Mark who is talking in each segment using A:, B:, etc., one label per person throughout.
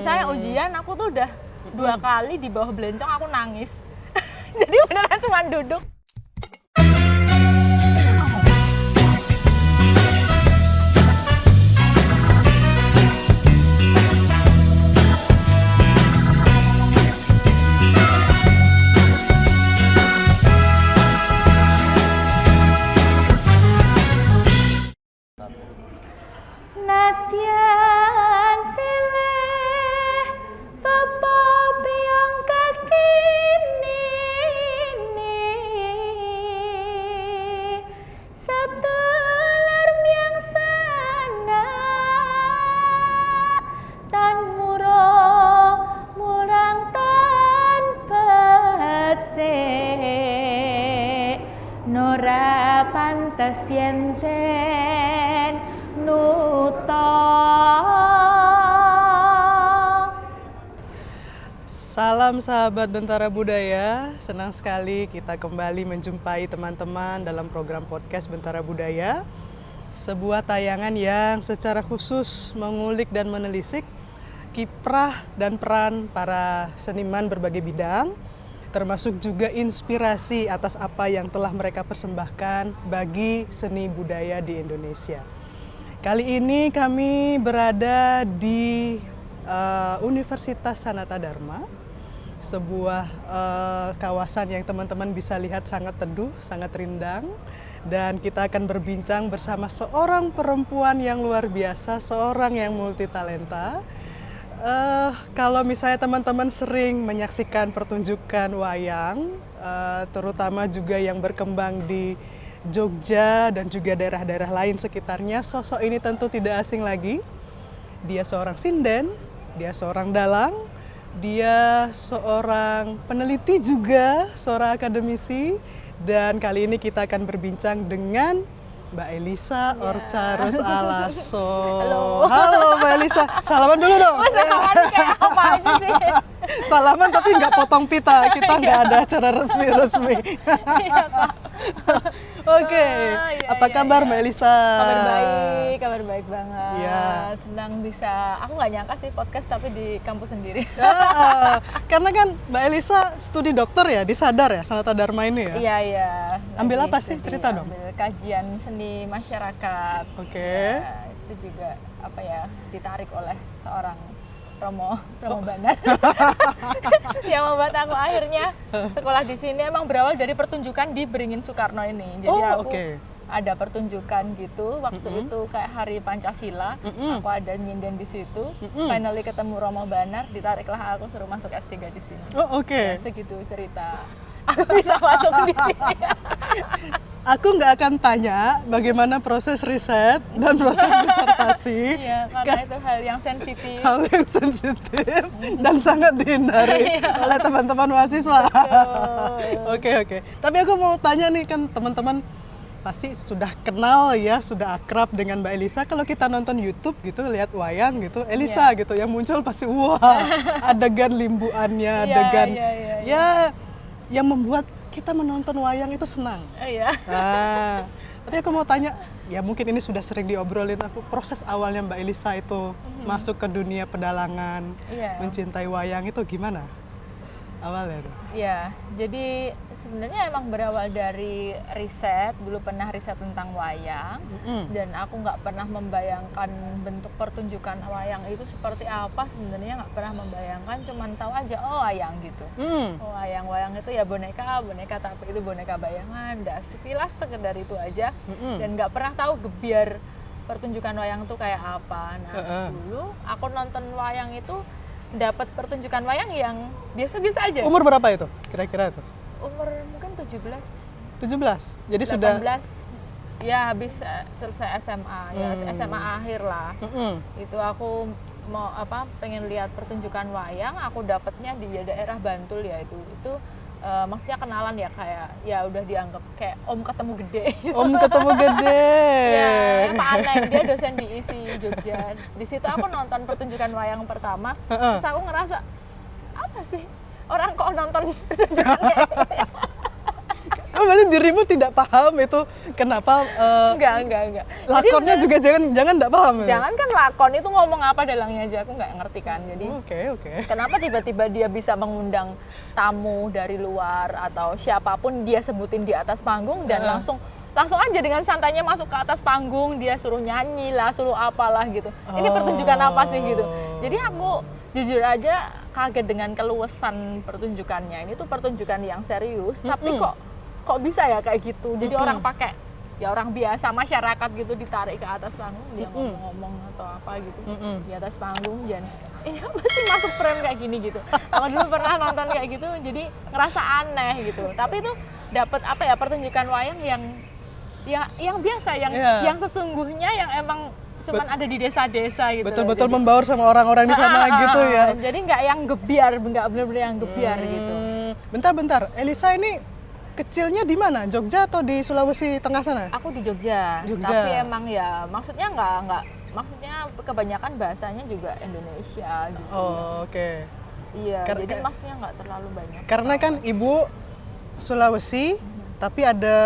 A: Misalnya ujian aku tuh udah 2 kali di bawah belencong aku nangis. Jadi beneran cuma duduk. Nadyan silih pepopiyong kakinini setular miang sana tan murang tan becik nora pantes yenten nuto.
B: Salam sahabat Bentara Budaya, senang sekali kita kembali menjumpai teman-teman dalam program podcast Bentara Budaya. Sebuah tayangan yang secara khusus mengulik dan menelisik kiprah dan peran para seniman berbagai bidang, termasuk juga inspirasi atas apa yang telah mereka persembahkan bagi seni budaya di Indonesia. Kali ini kami berada di Universitas Sanata Dharma, sebuah kawasan yang teman-teman bisa lihat sangat teduh, sangat rindang. Dan kita akan berbincang bersama seorang perempuan yang luar biasa, seorang yang multitalenta. Kalau misalnya teman-teman sering menyaksikan pertunjukan wayang, terutama juga yang berkembang di Jogja dan juga daerah-daerah lain sekitarnya, sosok ini tentu tidak asing lagi. Dia seorang sinden, dia seorang dalang, dia seorang peneliti juga, seorang akademisi. Dan kali ini kita akan berbincang dengan Mbak Elisa Orcarus Alaso. Halo Mbak Elisa, salaman dulu dong.
A: Salaman kayak apa aja sih?
B: Salaman tapi nggak potong pita, kita nggak ada acara resmi-resmi. Oke, apa kabar Mbak Elisa?
A: Kabar baik banget.
B: Ya.
A: Senang bisa, aku nggak nyangka sih podcast tapi di kampus sendiri.
B: Karena kan Mbak Elisa studi dokter ya di Sadar ya, Sanata Dharma ini ya?
A: Iya.
B: Ambil apa sih? Cerita dong.
A: Ambil kajian seni masyarakat.
B: Oke.
A: Ya, itu juga ditarik oleh seorang Romo Banar yang membuat aku akhirnya sekolah di sini. Emang berawal dari pertunjukan di Beringin Soekarno ini. Jadi aku ada pertunjukan gitu waktu itu kayak Hari Pancasila. Aku ada nyinden di situ. Finally ketemu Romo Banar, ditariklah aku suruh masuk S3 di sini. Ya, segitu cerita. Aku bisa masuk di sini.
B: Aku nggak akan tanya bagaimana proses riset dan proses disertasi.
A: Iya, karena itu hal yang sensitif.
B: Hal yang sensitif dan sangat dihindari oleh teman-teman mahasiswa. Oke. Tapi aku mau tanya nih, kan teman-teman pasti sudah kenal ya, sudah akrab dengan Mbak Elisa. Kalau kita nonton YouTube gitu, lihat wayang gitu, Elisa gitu, yang muncul pasti wah, adegan limbuannya, adegan yang membuat kita menonton wayang itu senang. Nah, tapi aku mau tanya, ya mungkin ini sudah sering diobrolin aku, proses awalnya Mbak Elisa itu masuk ke dunia pedalangan, mencintai wayang itu gimana awalnya?
A: Iya, jadi sebenarnya emang berawal dari riset, dulu pernah riset tentang wayang, dan aku nggak pernah membayangkan bentuk pertunjukan wayang itu seperti apa. Sebenarnya nggak pernah membayangkan, cuman tahu aja wayang gitu. Wayang itu ya boneka, tapi itu boneka bayangan, sekilas sekedar itu aja, dan nggak pernah tahu gebiar pertunjukan wayang itu kayak apa. Nah, dulu aku nonton wayang itu dapat pertunjukan wayang yang biasa-biasa aja.
B: Umur berapa itu kira-kira itu?
A: Umur mungkin 17.
B: 17? Jadi
A: 18,
B: sudah?
A: Ya habis selesai SMA, ya SMA akhir lah. Itu aku mau pengen lihat pertunjukan wayang, aku dapatnya di daerah Bantul ya itu. Maksudnya kenalan ya, kayak ya udah dianggap kayak om ketemu gede. Om ketemu gede. Ya, Pak Aneng, dia dosen di ISI Jogja. Di situ aku nonton pertunjukan wayang pertama, terus aku ngerasa apa sih orang kok nonton pertunjukan kayak gitu?
B: Oh, berarti dirimu tidak paham itu kenapa
A: Enggak.
B: lakonnya
A: Jadi
B: juga jangan enggak paham ya?
A: jangan kan lakon itu ngomong apa dalangnya aja aku nggak ngerti kan. Jadi
B: Oke.
A: kenapa tiba-tiba dia bisa mengundang tamu dari luar atau siapapun dia sebutin di atas panggung dan langsung aja dengan santainya masuk ke atas panggung, dia suruh nyanyi lah, suruh apalah gitu. Ini pertunjukan apa sih gitu. Jadi aku jujur aja kaget dengan keluasan pertunjukannya. Ini tuh pertunjukan yang serius, tapi kok bisa ya kayak gitu. Jadi orang pakai ya orang biasa masyarakat gitu ditarik ke atas panggung, dia ngomong-ngomong atau apa gitu di atas panggung dan ini apa sih masuk frame kayak gini gitu. Aku dulu pernah nonton kayak gitu, jadi ngerasa aneh gitu. Tapi itu dapat apa ya pertunjukan wayang yang biasa, yang sesungguhnya yang emang cuman ada di desa-desa gitu.
B: Betul-betul membaur sama orang-orang di sana gitu ya.
A: Jadi nggak yang gebiar, nggak benar-benar yang gebiar gitu.
B: Bentar, Elisa ini kecilnya di mana? Jogja atau di Sulawesi Tengah sana?
A: Aku di Jogja. Tapi emang ya maksudnya nggak maksudnya kebanyakan bahasanya juga Indonesia gitu.
B: Oh, oke.
A: Iya, jadi maksudnya nggak terlalu banyak.
B: Karena kan ibu Sulawesi, tapi ada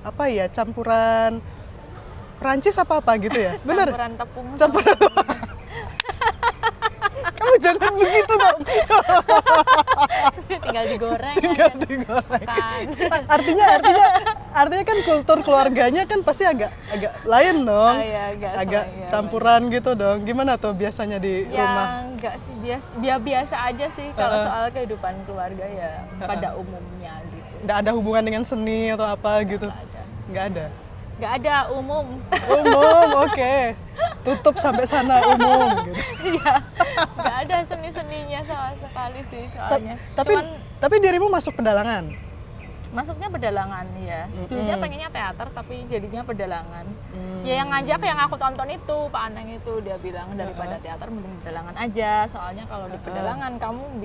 B: apa ya campuran Perancis apa gitu ya? Benar?
A: Campuran tepung.
B: Kamu jangan begitu dong.
A: Tinggal digoreng. Kan.
B: Artinya kan kultur keluarganya kan pasti agak lain dong.
A: Iya,
B: agak campuran gitu dong. Gimana tuh biasanya di rumah?
A: Enggak sih, biasa aja sih kalau soal kehidupan keluarga ya pada umumnya gitu.
B: Nggak ada hubungan dengan seni atau apa gitu? Nggak ada.
A: Nggak ada, umum.
B: Oke. Tutup sampai sana umum gitu.
A: Iya, nggak ada seni-seninya sama sekali sih soalnya.
B: Tapi dirimu masuk pedalangan?
A: Masuknya pedalangan ya. Dulunya pengennya teater tapi jadinya pedalangan. Ya yang ngajak yang aku tonton itu Pak Aneng itu, dia bilang daripada teater mending pedalangan aja. Soalnya kalau di pedalangan kamu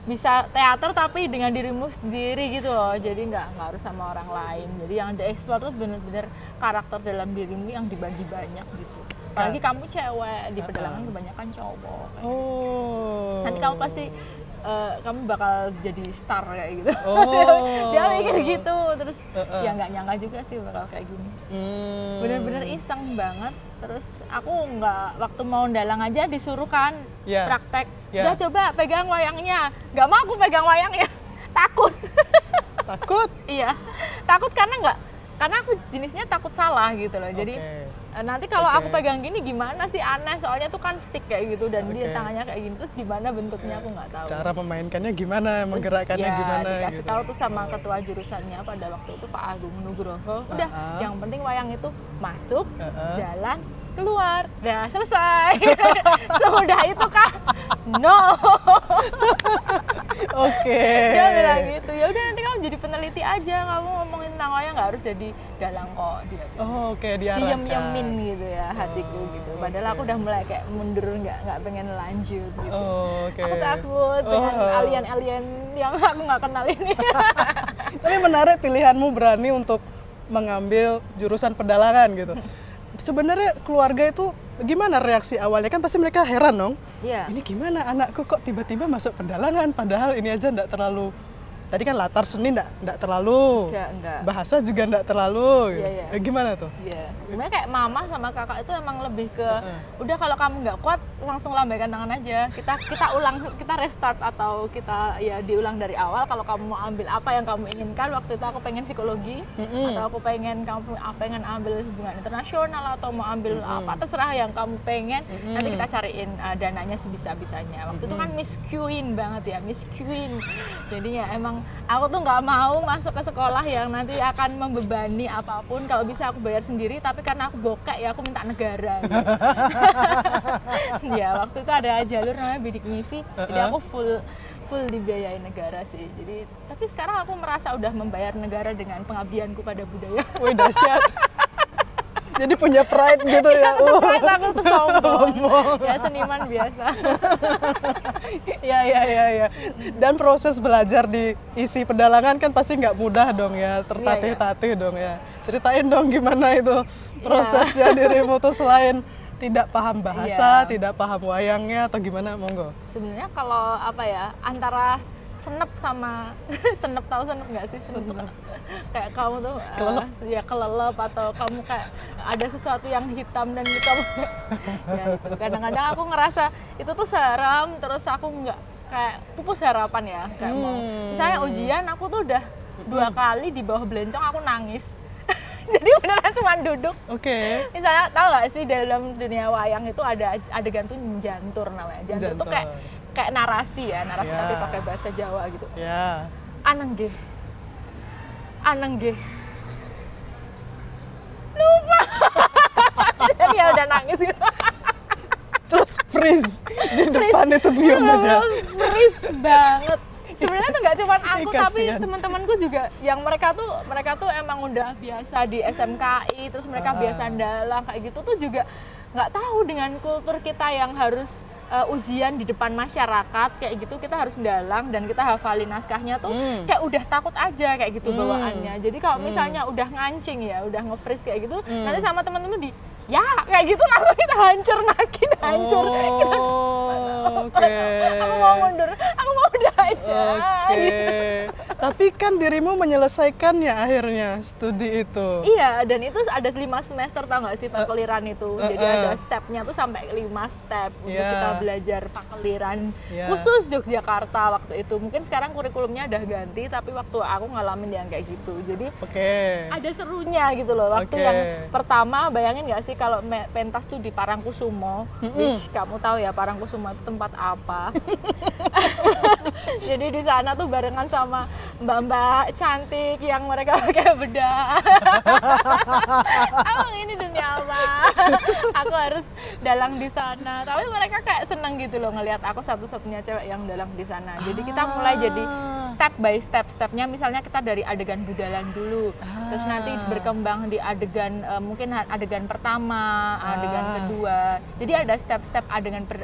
A: bisa teater tapi dengan dirimu sendiri gitu loh, jadi nggak harus sama orang lain. Jadi yang dieksplor tuh bener-bener karakter dalam dirimu yang dibagi banyak gitu. Apalagi kamu cewek, di pedalangan kebanyakan cowok. Nanti kamu pasti kamu bakal jadi star kayak gitu. Dia mikir gitu, terus ya nggak nyangka juga sih bakal kayak gini. Bener-bener iseng banget. Terus aku waktu mau ndalang aja disuruh kan praktek. Udah coba pegang wayangnya. Nggak mau aku pegang wayangnya, takut.
B: Takut?
A: Iya, takut karena aku jenisnya takut salah gitu loh. Jadi nanti kalau aku pegang gini gimana sih, aneh soalnya tuh kan stick kayak gitu dan dia tangannya kayak gini, terus gimana bentuknya aku nggak tahu.
B: Cara memainkannya gimana, menggerakkannya gimana
A: dikasih
B: gitu.
A: tahu tuh sama ketua jurusannya pada waktu itu Pak Agung Nugroho. Udah, yang penting wayang itu masuk, jalan, keluar, udah selesai. Semudah itu kah? No. Dia bilang gitu. Ya udah nanti kamu jadi peneliti aja, kamu ngomongin tentang wayang nggak harus jadi dalang kok, dia bilang. Diem-diemin gitu ya hatiku gitu. Padahal aku udah mulai kayak mundur, nggak pengen lanjut gitu. Aku takut dengan alien-alien yang aku nggak kenal ini.
B: Tapi menarik pilihanmu berani untuk mengambil jurusan pedalangan gitu. Sebenarnya keluarga itu gimana reaksi awalnya? Kan pasti mereka heran dong.
A: Iya.
B: Ini gimana anakku kok tiba-tiba masuk pedalangan, padahal ini aja enggak terlalu. Tadi kan latar seni enggak terlalu.
A: Enggak.
B: Bahasa juga enggak terlalu.
A: Iya.
B: Gimana tuh?
A: Iya. Sebenarnya kayak mama sama kakak itu emang lebih ke udah kalau kamu nggak kuat langsung lambaikan tangan aja. Kita ulang, kita restart atau kita ya diulang dari awal. Kalau kamu mau ambil apa yang kamu inginkan, waktu itu aku pengen psikologi atau aku pengen ambil hubungan internasional atau mau ambil apa, terserah yang kamu pengen. Nanti kita cariin dananya sebisa-bisanya. Waktu itu kan Miss Queen banget ya, Miss Queen. Jadi ya emang aku tuh nggak mau masuk ke sekolah yang nanti akan membebani apapun. Kalau bisa aku bayar sendiri, tapi karena aku bokek ya aku minta negara gitu. Ya waktu itu ada jalur namanya bidik misi, jadi aku full dibiayain negara sih. Jadi tapi sekarang aku merasa udah membayar negara dengan pengabdianku pada budaya.
B: Wih, dahsyat. Jadi punya pride gitu ya.
A: Pride aku tuh sombong. Ya seniman biasa.
B: Ya. Dan proses belajar di isi pedalangan kan pasti nggak mudah dong ya, tertatih-tatih dong ya. Ceritain dong gimana itu prosesnya dirimu tuh selain tidak paham bahasa, tidak paham wayangnya atau gimana, monggo.
A: Sebenarnya kalau apa ya, antara senep sama senep, tahu senep nggak sih? Senep. Kayak kamu tuh ya kelelep, atau kamu kayak ada sesuatu yang hitam dan kamu ya itu. Kadang-kadang aku ngerasa itu tuh seram, terus aku nggak kayak pupus harapan ya, kayak mau misalnya ujian aku tuh udah 2 kali di bawah belencong aku nangis. Jadi beneran cuma duduk.
B: Oke.
A: Misalnya tahu nggak sih dalam dunia wayang itu ada adegan tuh jantur namanya. Jantur tuh kayak narasi ya, tapi pakai bahasa Jawa gitu.
B: Ya.
A: Aneng ge. Lupa. Jadi ya udah nangis gitu.
B: Terus freeze di depan itu diam aja.
A: Freeze banget. Sebenarnya tuh nggak cuma aku, tapi
B: Kasian.
A: teman-temanku juga yang mereka tuh emang udah biasa di SMKI, terus mereka biasa dalang kayak gitu tuh juga nggak tahu dengan kultur kita yang harus ujian di depan masyarakat kayak gitu, kita harus dalang dan kita hafalin naskahnya tuh kayak udah takut aja kayak gitu bawaannya. Jadi kalau misalnya udah ngancing ya, udah nge-freeze kayak gitu, nanti sama temen-temen ya kayak gitu langsung kita hancur.
B: Oke.
A: Aku mau mundur, aku mau udah aja.
B: Oke. Tapi kan dirimu menyelesaikannya akhirnya studi itu.
A: Iya, dan itu ada 5 semester, tau gak sih pakeliran itu. Jadi ada stepnya tuh sampai 5 step untuk kita belajar pakeliran khusus Yogyakarta waktu itu. Mungkin sekarang kurikulumnya udah ganti, tapi waktu aku ngalamin yang kayak gitu. Jadi ada serunya gitu loh. Waktu yang pertama, bayangin gak sih kalau pentas tuh di Parangkusumo, which kamu tahu ya Parangkusumo itu tempat apa. Jadi di sana tuh barengan sama mbak-mbak cantik yang mereka pakai bedak. Emang ini dunia apa? Aku harus dalang di sana. Tapi mereka kayak seneng gitu loh ngelihat aku satu-satunya cewek yang dalang di sana. Jadi kita mulai jadi step by step-stepnya. Misalnya kita dari adegan budalan dulu, terus nanti berkembang di adegan mungkin adegan pertama, adegan kedua. Jadi ada step-step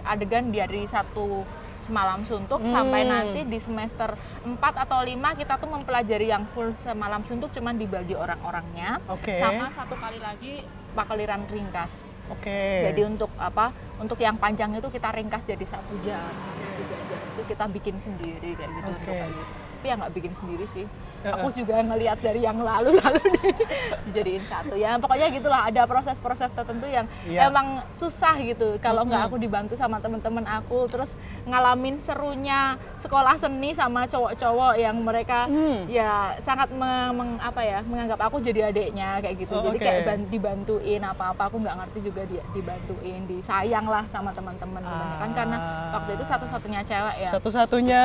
A: adegan dari satu Semalam Suntuk sampai nanti di semester 4 atau 5 kita tuh mempelajari yang full Semalam Suntuk cuman dibagi orang-orangnya, sama 1 kali lagi pakeliran ringkas. Jadi untuk yang panjang itu kita ringkas jadi 1 jam, 3 jam itu kita bikin sendiri kayak gitu. Untuk kayak gitu. Tapi ya nggak bikin sendiri sih. Aku juga ngelihat dari yang lalu dijadiin satu ya. Pokoknya gitulah, ada proses-proses tertentu yang emang susah gitu. Kalau nggak aku dibantu sama teman-teman aku, terus ngalamin serunya sekolah seni sama cowok-cowok yang mereka ya sangat menganggap aku jadi adiknya kayak gitu. Jadi kayak dibantuin apa-apa, aku nggak ngerti juga dibantuin, disayang lah sama teman-teman. Kan karena waktu itu satu-satunya cewek ya.
B: Satu-satunya.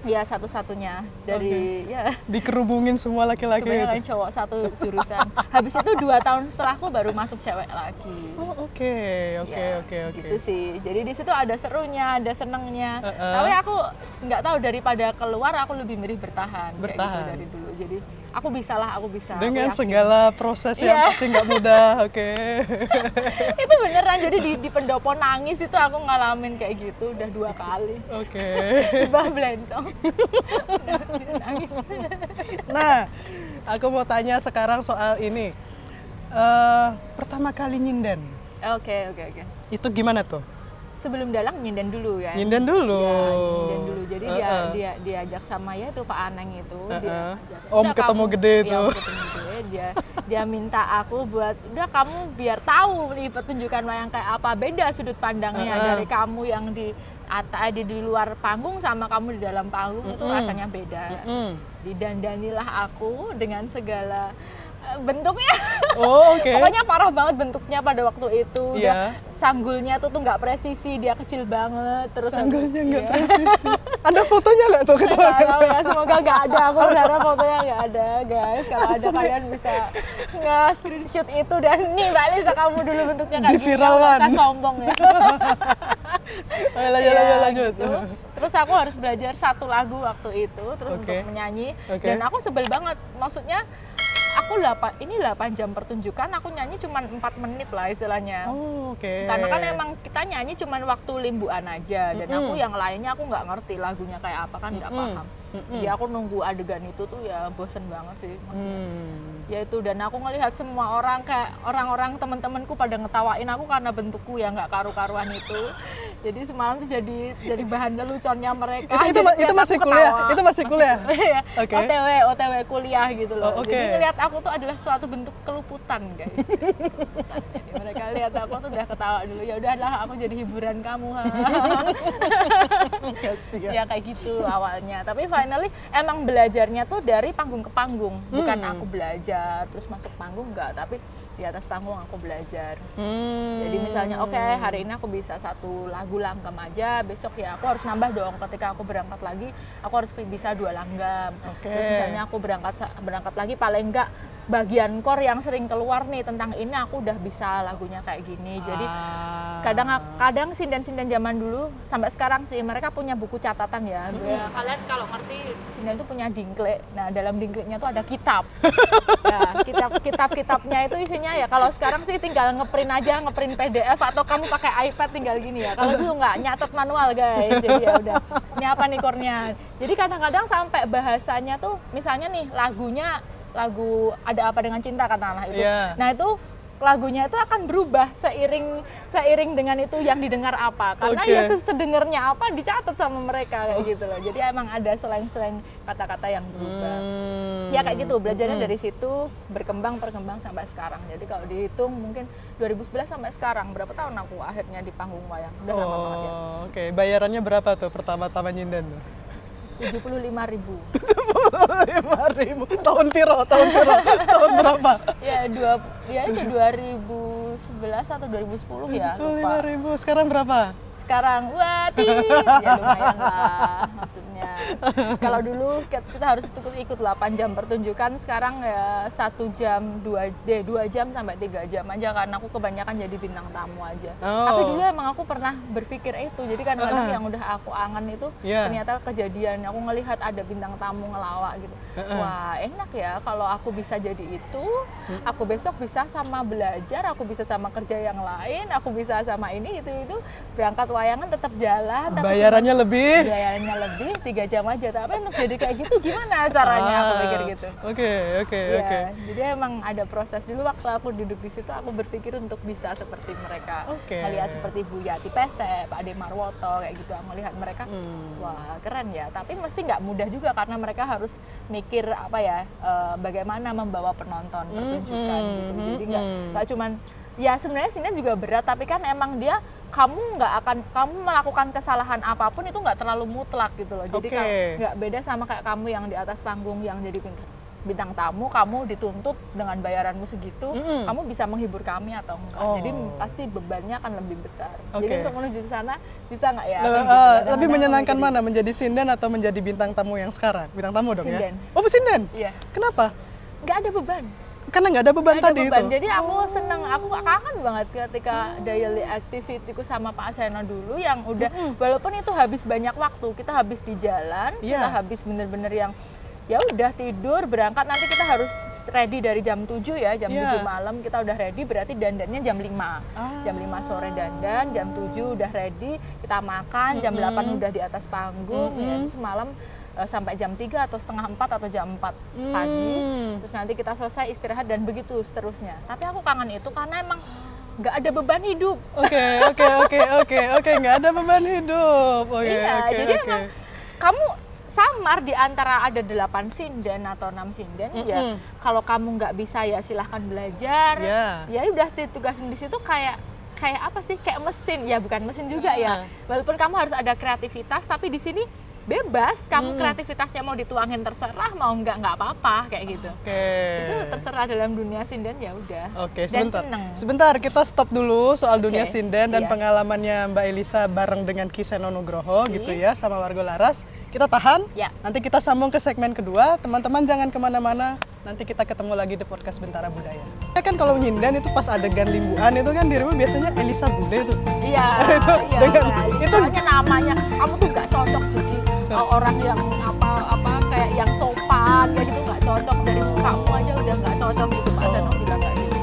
A: Iya, satu-satunya dari
B: dikerubungin semua laki-laki
A: kebanyakan cowok satu jurusan. Habis itu 2 tahun setelahku baru masuk cewek lagi.
B: Oke.
A: Gitu sih. Jadi di situ ada serunya, ada senengnya. Tapi aku nggak tahu, daripada keluar aku lebih milih bertahan. Kayak gitu dari dulu. Jadi aku bisa.
B: Dengan segala proses yang pasti nggak mudah.
A: Itu beneran. Jadi di pendopo nangis itu aku ngalamin kayak gitu udah 2 kali. Di bawah belencong. Nangis.
B: Nah, aku mau tanya sekarang soal ini. Pertama kali nyinden.
A: Oke.
B: Itu gimana tuh?
A: Sebelum dalang nyinden dulu ya.
B: Nyinden dulu.
A: Jadi dia diajak sama ya itu Pak Aneng itu.
B: Om ketemu gede itu.
A: Om ketemu gede. Dia minta aku buat udah kamu biar tahu nih pertunjukan wayang kayak apa, beda sudut pandangnya dari kamu yang di luar panggung sama kamu di dalam panggung itu rasanya beda. Didandanilah aku dengan segala bentuknya. Pokoknya parah banget bentuknya pada waktu itu. Sanggulnya tuh nggak presisi, dia kecil banget. Terus
B: sanggulnya nggak presisi. Ada fotonya nggak tuh
A: Nggak tahu ya, semoga nggak ada. Aku berharap fotonya nggak ada, guys. Kalau ada kalian bisa nge-screenshot itu dan nih Mbak Lisa, kamu dulu bentuknya kayak
B: diviralkan.
A: Gini, sombong ya.
B: Lanjut.
A: Gitu. Terus aku harus belajar 1 lagu waktu itu, terus untuk menyanyi. Dan aku sebel banget, maksudnya aku 8 jam pertunjukan, aku nyanyi cuma 4 menit lah istilahnya. Karena kan emang kita nyanyi cuma waktu limbuan aja, dan aku yang lainnya aku nggak ngerti lagunya kayak apa, kan nggak paham. Jadi aku nunggu adegan itu tuh ya bosen banget sih maksudnya. Ya itu, dan aku ngelihat semua orang kayak orang-orang teman-temanku pada ngetawain aku karena bentukku yang nggak karu-karuan itu. Jadi semalam tuh jadi bahan leluconnya mereka.
B: Itu masih kuliah? Itu masih kuliah?
A: Iya.
B: Oke.
A: OTW kuliah gitu loh.
B: Oh, oke.
A: Jadi ngeliat aku tuh adalah suatu bentuk keluputan, guys. Jadi mereka lihat aku tuh udah ketawa dulu. Ya udahlah, aku jadi hiburan kamu. Ya kayak gitu awalnya. Tapi finally emang belajarnya tuh dari panggung ke panggung. Bukan aku belajar terus masuk panggung, enggak. Tapi di atas panggung aku belajar. Jadi misalnya oke, hari ini aku bisa satu lagu langgam aja, besok ya aku harus nambah dong. Ketika aku berangkat lagi, aku harus bisa 2 langgam. Terus misalnya aku berangkat lagi paling enggak bagian core yang sering keluar nih tentang ini aku udah bisa lagunya kayak gini. Jadi kadang sinden-sinden zaman dulu sampai sekarang sih mereka punya buku catatan ya. Kalian kalau ngerti sinden itu punya dingklik. Nah, dalam dingkliknya tuh ada kitab. Nah, kitab-kitabnya itu isinya ya kalau sekarang sih tinggal ngeprint aja, ngeprint PDF atau kamu pakai iPad tinggal gini ya. Kalau dulu nggak, nyatet manual guys. Jadi ya udah. Ini apa nih core-nya? Jadi kadang-kadang sampai bahasanya tuh misalnya nih lagu Ada Apa Dengan Cinta katakanlah itu.
B: Yeah.
A: Nah, itu lagunya itu akan berubah seiring dengan itu yang didengar apa. Karena ya sedengarnya apa dicatat sama mereka kayak gitu loh. Jadi emang ada slang-slang kata-kata yang berubah. Ya kayak gitu, belajarnya dari situ berkembang sampai sekarang. Jadi kalau dihitung mungkin 2011 sampai sekarang berapa tahun aku akhirnya di panggung wayang. Udah lama banget ya.
B: Oke, bayarannya berapa tuh pertama-tama nyinden tuh?
A: 75.000.
B: 75.000. Tahun tahun berapa?
A: Ya itu 2011 atau 2010 ya.
B: 75.000. Sekarang berapa?
A: Sekarang ya lumayan lah maksudnya. Kalau dulu kita harus ikut 8 jam pertunjukan, sekarang ya 1 jam 2 jam sampai 3 jam aja karena aku kebanyakan jadi bintang tamu aja. Tapi dulu emang aku pernah berpikir itu. Jadi kadang-kadang yang udah aku angan itu ternyata kejadian. Aku ngelihat ada bintang tamu ngelawak gitu. Wah, enak ya kalau aku bisa jadi itu. Aku besok bisa sama belajar, aku bisa sama kerja yang lain, aku bisa sama ini itu berangkat wayangan tetap jalan, tapi
B: bayarannya lebih
A: 3 jam aja. Tapi untuk jadi kayak gitu gimana caranya, aku pikir gitu.
B: Oke.
A: Jadi emang ada proses dulu waktu aku duduk di situ, aku berpikir untuk bisa seperti mereka. Melihat seperti Bu Yati Pesek, Pak Ade Marwoto kayak gitu, aku melihat mereka wah keren ya. Tapi mesti nggak mudah juga karena mereka harus mikir apa ya, bagaimana membawa penonton pertunjukan gitu. Jadi nggak cuman ya sebenarnya sinden juga berat, tapi kan emang dia kamu melakukan kesalahan apapun itu nggak terlalu mutlak gitu loh. Jadi nggak beda sama kayak kamu yang di atas panggung yang jadi bintang tamu, kamu dituntut dengan bayaranmu segitu, kamu bisa menghibur kami atau enggak. Jadi pasti bebannya akan lebih besar. Jadi untuk menuju ke sana bisa nggak ya?
B: Lebih menyenangkan mana, menjadi sinden atau menjadi bintang tamu yang sekarang? Bintang tamu dong
A: sinden.
B: Ya? Oh sinden?
A: Iya.
B: Kenapa?
A: Nggak ada beban.
B: Karena nggak ada beban tadi itu.
A: Jadi aku seneng, aku kangen banget ketika daily activity-ku sama Pak Aseno dulu yang udah walaupun itu habis banyak waktu, kita habis di jalan, kita habis bener-bener yang ya udah tidur, berangkat nanti kita harus ready dari jam 7 ya, jam 7 malam kita udah ready, berarti dandannya jam 5. Jam 5 sore dandan, jam 7 udah ready, kita makan, jam 8 udah di atas panggung, ya, semalam sampai jam 3 atau setengah 4 atau jam 4 pagi. Terus nanti kita selesai istirahat dan begitu seterusnya. Tapi aku kangen itu karena emang nggak ada beban hidup. Oke,
B: nggak ada beban hidup.
A: Jadi emang kamu samar di antara ada 8 sinden atau 6 sinden, ya kalau kamu nggak bisa ya silahkan belajar. Ya udah tugasmu di situ kayak apa sih? Kayak mesin. Ya bukan mesin juga ya. Walaupun kamu harus ada kreativitas, tapi di sini bebas, kamu kreativitasnya mau dituangin terserah, mau nggak apa-apa kayak gitu. Itu terserah dalam dunia sinden ya udah.
B: Sebentar kita stop dulu soal dunia sinden dan pengalamannya Mbak Elisa bareng dengan Ki Seno Nugroho gitu ya sama Warga Laras. Kita tahan, nanti kita sambung ke segmen kedua. Teman-teman jangan kemana-mana, nanti kita ketemu lagi di podcast Bentara Budaya. Kan kalau nyinden itu pas adegan limbuan itu kan dirimu biasanya Elisa Bule tuh.
A: Iya. Itu namanya kamu tuh nggak cocok jadi orang yang apa kayak yang sopan kayak gitu, nggak cocok, dari kamu aja udah nggak cocok gitu. Pak Seno bilang kayak gitu.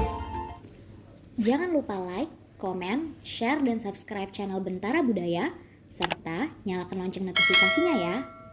C: Jangan lupa like, komen, share dan subscribe channel Bentara Budaya serta nyalakan lonceng notifikasinya ya.